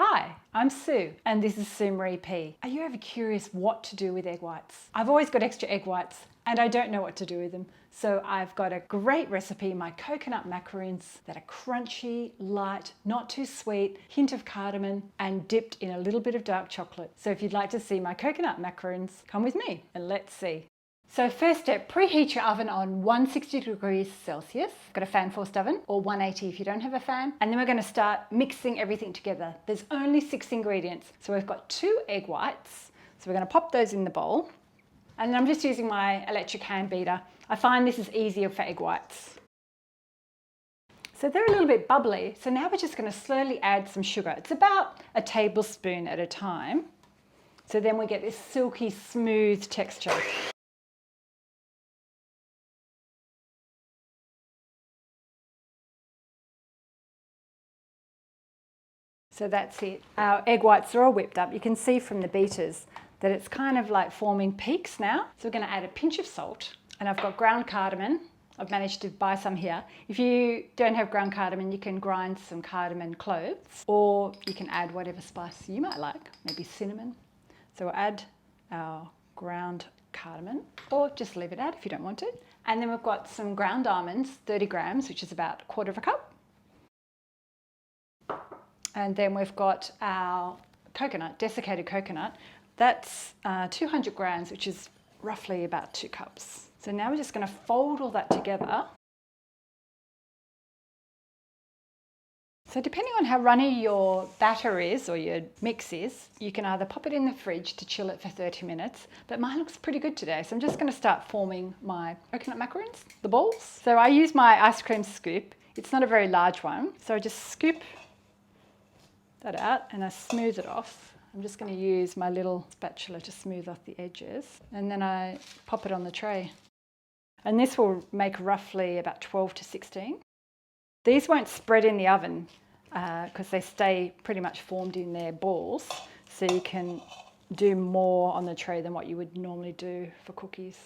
Hi, I'm Sue and this is Sue Maree P. Are you ever curious what to do with egg whites? I've always got extra egg whites and I don't know what to do with them. So I've got a great recipe, my coconut macaroons that are crunchy, light, not too sweet, hint of cardamom and dipped in a little bit of dark chocolate. So if you'd like to see my coconut macaroons, come with me and let's see. So first step, preheat your oven on 160 degrees Celsius. I've got a fan forced oven, or 180 if you don't have a fan. And then we're going to start mixing everything together. There's only 6 ingredients. So we've got 2 egg whites. So we're going to pop those in the bowl. And I'm just using my electric hand beater. I find this is easier for egg whites. So they're a little bit bubbly. So now we're just going to slowly add some sugar. It's about a tablespoon at a time. So then we get this silky smooth texture. So that's it. Our egg whites are all whipped up. You can see from the beaters that it's kind of like forming peaks now. So we're going to add a pinch of salt. And I've got ground cardamom. I've managed to buy some here. If you don't have ground cardamom, you can grind some cardamom cloves, or you can add whatever spice you might like, maybe cinnamon. So we'll add our ground cardamom, or just leave it out if you don't want it. And then we've got some ground almonds, 30 grams, which is about 1/4 cup. And then we've got our coconut, desiccated coconut. That's 200 grams, which is roughly about 2 cups. So now we're just going to fold all that together. So depending on how runny your batter is or your mix is, you can either pop it in the fridge to chill it for 30 minutes, but mine looks pretty good today. So I'm just going to start forming my coconut macaroons, the balls. So I use my ice cream scoop. It's not a very large one. So I just scoop that out and I smooth it off. I'm just going to use my little spatula to smooth off the edges, and then I pop it on the tray. And this will make roughly about 12 to 16. These won't spread in the oven because they stay pretty much formed in their balls, so you can do more on the tray than what you would normally do for cookies.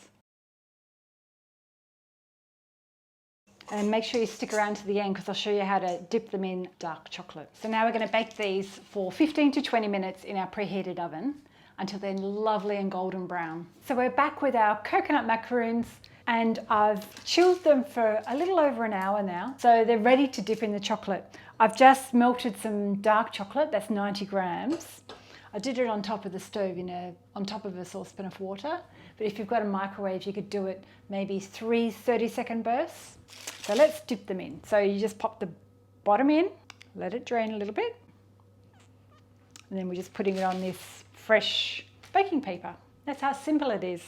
And make sure you stick around to the end because I'll show you how to dip them in dark chocolate. So now we're going to bake these for 15 to 20 minutes in our preheated oven until they're lovely and golden brown. So we're back with our coconut macaroons and I've chilled them for a little over an hour now. So they're ready to dip in the chocolate. I've just melted some dark chocolate, that's 90 grams. I did it on top of the stove on top of a saucepan of water. But if you've got a microwave, you could do it maybe 3 30-second bursts. So let's dip them in. So you just pop the bottom in, let it drain a little bit. And then we're just putting it on this fresh baking paper. That's how simple it is.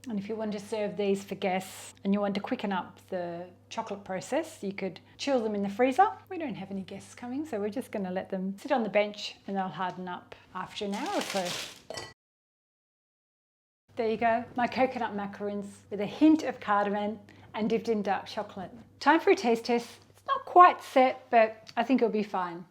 And if you want to serve these for guests and you want to quicken up the chocolate process, you could chill them in the freezer. We don't have any guests coming, so we're just going to let them sit on the bench and they'll harden up after an hour or so. There you go, my coconut macaroons with a hint of cardamom and dipped in dark chocolate. Time for a taste test. It's not quite set, but I think it'll be fine.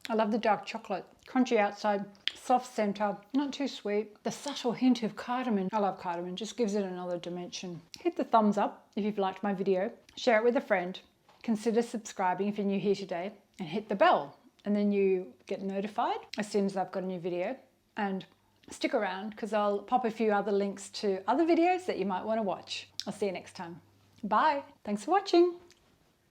I love the dark chocolate. Crunchy outside, soft centre, not too sweet. The subtle hint of cardamom. I love cardamom, just gives it another dimension. Hit the thumbs up if you've liked my video. Share it with a friend. Consider subscribing if you're new here today. And hit the bell. And then you get notified as soon as I've got a new video. And stick around because I'll pop a few other links to other videos that you might want to watch. I'll see you next time. Bye. Thanks for watching.